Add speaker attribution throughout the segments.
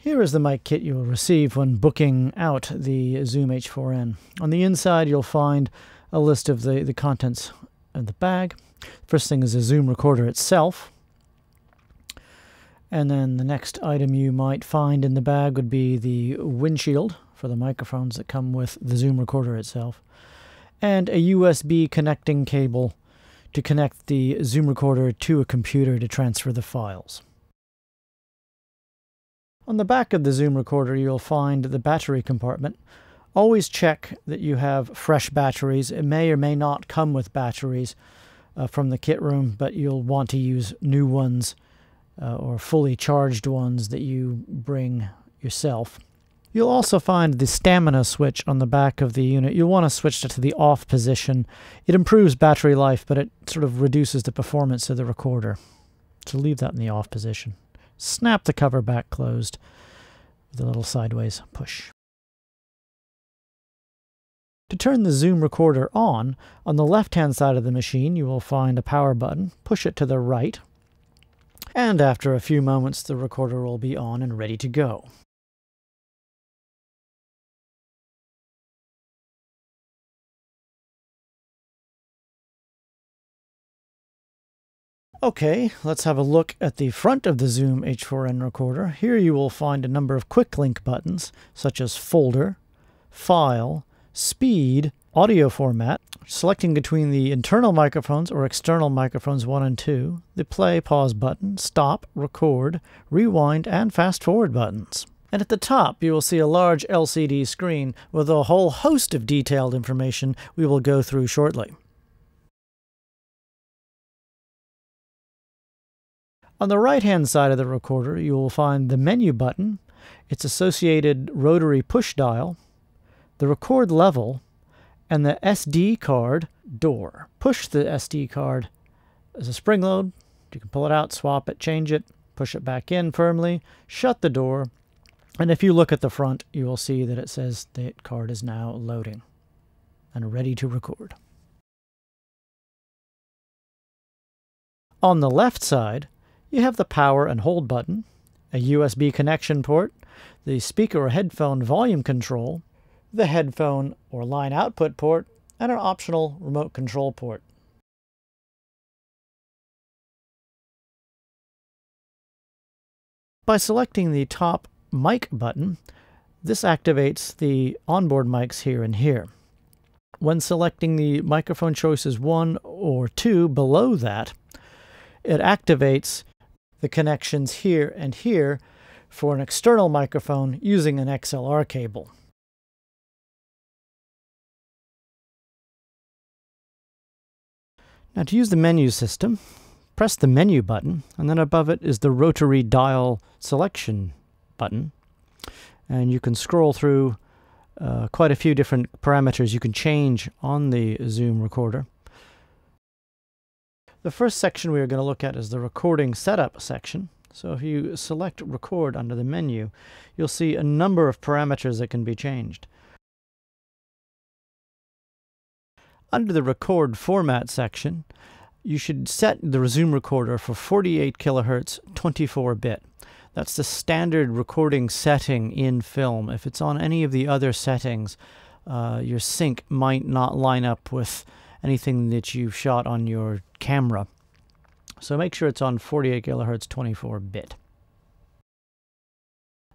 Speaker 1: Here is the mic kit you will receive when booking out the Zoom H4n. On the inside you'll find a list of the contents of the bag. First thing is the Zoom recorder itself. And then the next item you might find in the bag would be the windshield for the microphones that come with the Zoom recorder itself. And a USB connecting cable to connect the Zoom recorder to a computer to transfer the files. On the back of the Zoom recorder you'll find the battery compartment. Always check that you have fresh batteries. It may or may not come with batteries from the kit room, but you'll want to use new ones or fully charged ones that you bring yourself. You'll also find the stamina switch on the back of the unit. You'll want to switch it to the off position. It improves battery life, but it sort of reduces the performance of the recorder. So leave that in the off position. Snap the cover back closed with a little sideways push. To turn the Zoom recorder on the left-hand side of the machine you will find a power button. Push it to the right, and after a few moments the recorder will be on and ready to go. Okay, let's have a look at the front of the Zoom H4n recorder. Here you will find a number of quick link buttons, such as folder, file, speed, audio format, selecting between the internal microphones or external microphones 1 and 2, the play, pause button, stop, record, rewind, and fast forward buttons. And at the top you will see a large LCD screen with a whole host of detailed information we will go through shortly. On the right-hand side of the recorder, you will find the menu button, its associated rotary push dial, the record level, and the SD card door. Push the SD card as a spring load. You can pull it out, swap it, change it, push it back in firmly, shut the door, and if you look at the front, you will see that it says the card is now loading and ready to record. On the left side, you have the power and hold button, a USB connection port, the speaker or headphone volume control, the headphone or line output port, and an optional remote control port. By selecting the top mic button, this activates the onboard mics here and here. When selecting the microphone choices 1 or 2 below that, it activates the connections here and here for an external microphone using an XLR cable. Now to use the menu system, press the menu button, and then above it is the rotary dial selection button. And you can scroll through quite a few different parameters you can change on the Zoom recorder. The first section we are going to look at is the recording setup section. So if you select record under the menu, you'll see a number of parameters that can be changed. Under the record format section, you should set the Zoom recorder for 48 kHz 24-bit. That's the standard recording setting in film. If it's on any of the other settings, your sync might not line up with anything that you've shot on your camera. So make sure it's on 48 kHz 24-bit.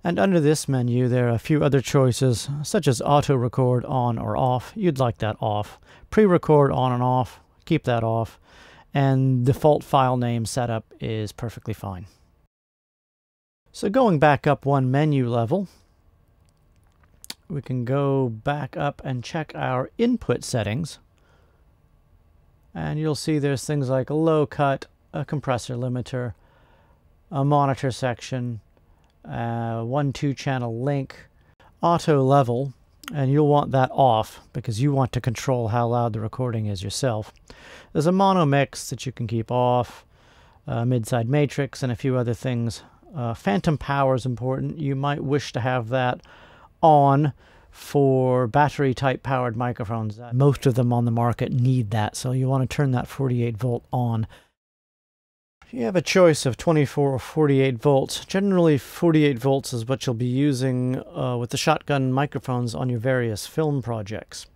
Speaker 1: And under this menu there are a few other choices, such as auto record on or off. You'd like that off. Pre-record on and off, keep that off. And default file name setup is perfectly fine. So going back up one menu level, we can go back up and check our input settings. And you'll see there's things like a low cut, a compressor limiter, a monitor section, 1-2 channel link, auto level, and you'll want that off because you want to control how loud the recording is yourself. There's a mono mix that you can keep off, mid-side matrix, and a few other things. Phantom power is important. You might wish to have that on for battery type powered microphones. Most of them on the market need that, so you want to turn that 48 volt on. You have a choice of 24 or 48 volts. Generally 48 volts is what you'll be using with the shotgun microphones on your various film projects.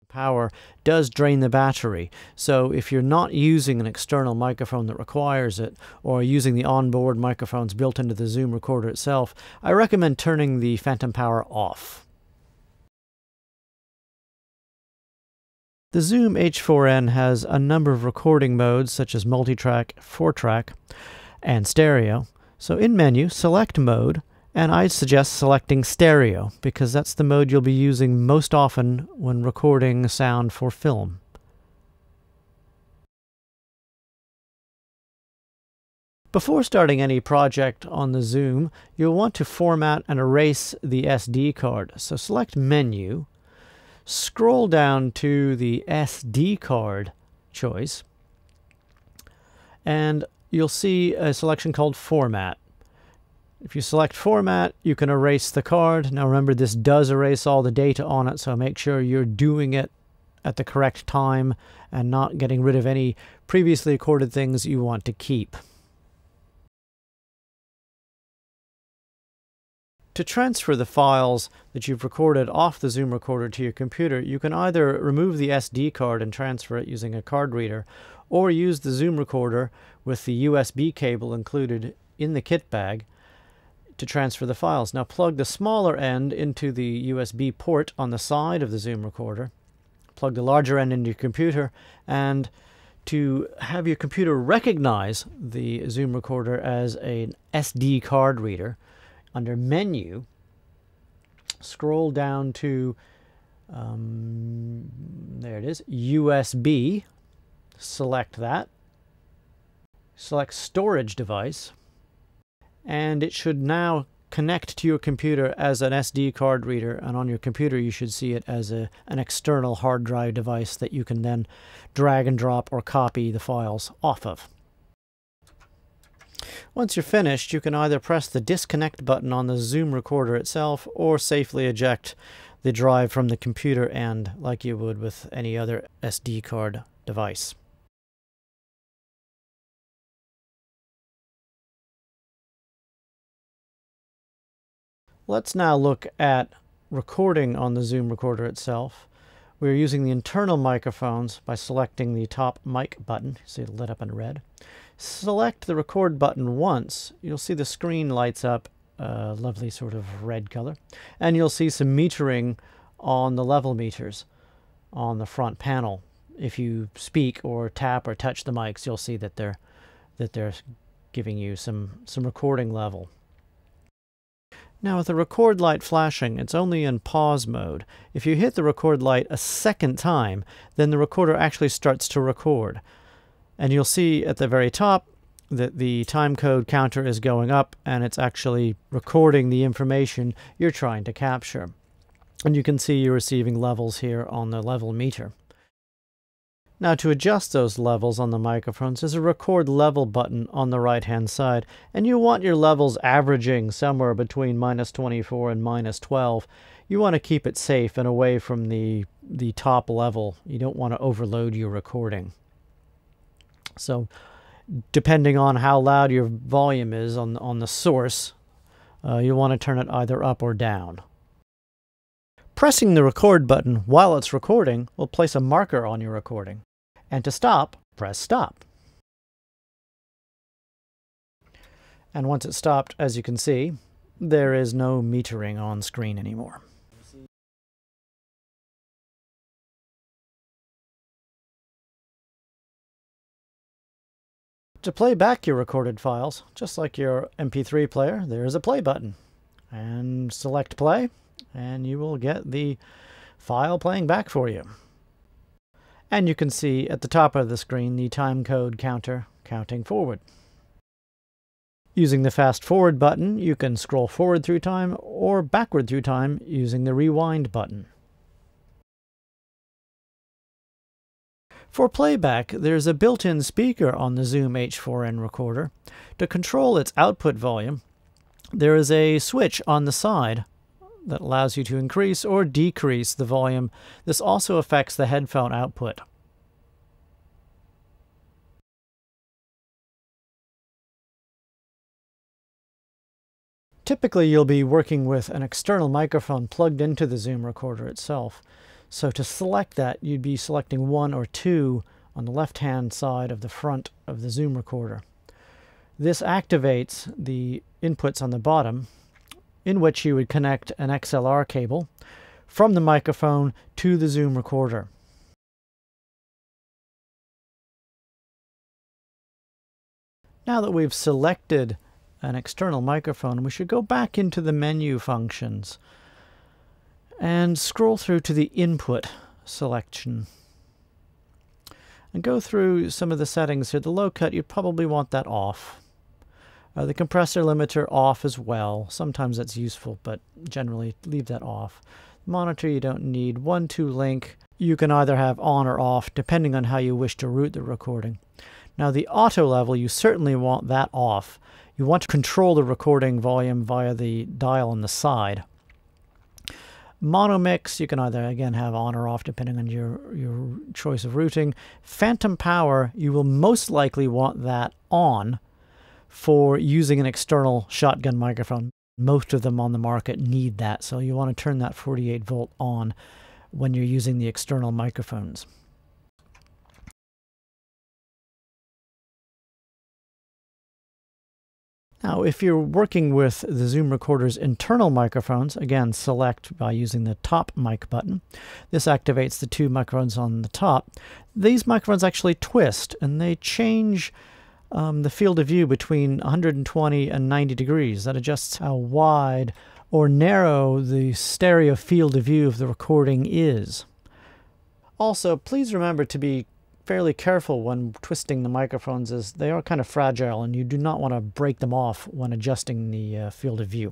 Speaker 1: Power does drain the battery, so if you're not using an external microphone that requires it, or using the onboard microphones built into the Zoom recorder itself, I recommend turning the phantom power off. The Zoom H4N has a number of recording modes such as multitrack, 4-track, and stereo. So in menu, select mode, and I'd suggest selecting stereo because that's the mode you'll be using most often when recording sound for film. Before starting any project on the Zoom, you'll want to format and erase the SD card. So select Menu, scroll down to the SD card choice, and you'll see a selection called Format. If you select Format, you can erase the card. Now remember, this does erase all the data on it, so make sure you're doing it at the correct time and not getting rid of any previously recorded things you want to keep. To transfer the files that you've recorded off the Zoom recorder to your computer, you can either remove the SD card and transfer it using a card reader, or use the Zoom recorder with the USB cable included in the kit bag to transfer the files. Now plug the smaller end into the USB port on the side of the Zoom recorder, plug the larger end into your computer, and to have your computer recognize the Zoom recorder as an SD card reader, under Menu, scroll down to, there it is, USB, select that, select Storage Device, and it should now connect to your computer as an SD card reader, and on your computer you should see it as an external hard drive device that you can then drag and drop or copy the files off of. Once you're finished, you can either press the disconnect button on the Zoom recorder itself or safely eject the drive from the computer end like you would with any other SD card device. Let's now look at recording on the Zoom recorder itself. We're using the internal microphones by selecting the top mic button. See it lit up in red. Select the record button once. You'll see the screen lights up a lovely sort of red color, and you'll see some metering on the level meters on the front panel. If you speak or tap or touch the mics, you'll see that they're giving you some recording level. Now with the record light flashing, it's only in pause mode. If you hit the record light a second time, then the recorder actually starts to record. And you'll see at the very top that the time code counter is going up, and it's actually recording the information you're trying to capture. And you can see you're receiving levels here on the level meter. Now to adjust those levels on the microphones, there's a record level button on the right hand side, and you want your levels averaging somewhere between -24 and -12. You want to keep it safe and away from the top level. You don't want to overload your recording. So depending on how loud your volume is on the source, you want to turn it either up or down. Pressing the record button while it's recording will place a marker on your recording. And to stop, press stop. And once it's stopped, as you can see, there is no metering on screen anymore. To play back your recorded files, just like your MP3 player, there is a play button. And select play, and you will get the file playing back for you. And you can see at the top of the screen the time code counter counting forward. Using the fast forward button, you can scroll forward through time or backward through time using the rewind button. For playback, there's a built-in speaker on the Zoom H4N recorder. To control its output volume, there is a switch on the side that allows you to increase or decrease the volume. This also affects the headphone output. Typically, you'll be working with an external microphone plugged into the Zoom recorder itself. So to select that, you'd be selecting 1 or 2 on the left-hand side of the front of the Zoom recorder. This activates the inputs on the bottom, in which you would connect an XLR cable from the microphone to the Zoom recorder. Now that we've selected an external microphone, we should go back into the menu functions and scroll through to the input selection and go through some of the settings here. The low cut, you probably want that off. The compressor limiter off as well. Sometimes that's useful, but generally leave that off. Monitor you don't need. 1-2 link you can either have on or off depending on how you wish to route the recording. Now the auto level, you certainly want that off. You want to control the recording volume via the dial on the side. Mono mix, you can either, again, have on or off depending on your choice of routing. Phantom power, you will most likely want that on for using an external shotgun microphone. Most of them on the market need that, so you want to turn that 48 volt on when you're using the external microphones. Now, if you're working with the Zoom recorder's internal microphones, again, select by using the top mic button. This activates the 2 microphones on the top. These microphones actually twist, and they change the field of view between 120 and 90 degrees. That adjusts how wide or narrow the stereo field of view of the recording is. Also, please remember to be fairly careful when twisting the microphones, as they are kind of fragile and you do not want to break them off when adjusting the field of view.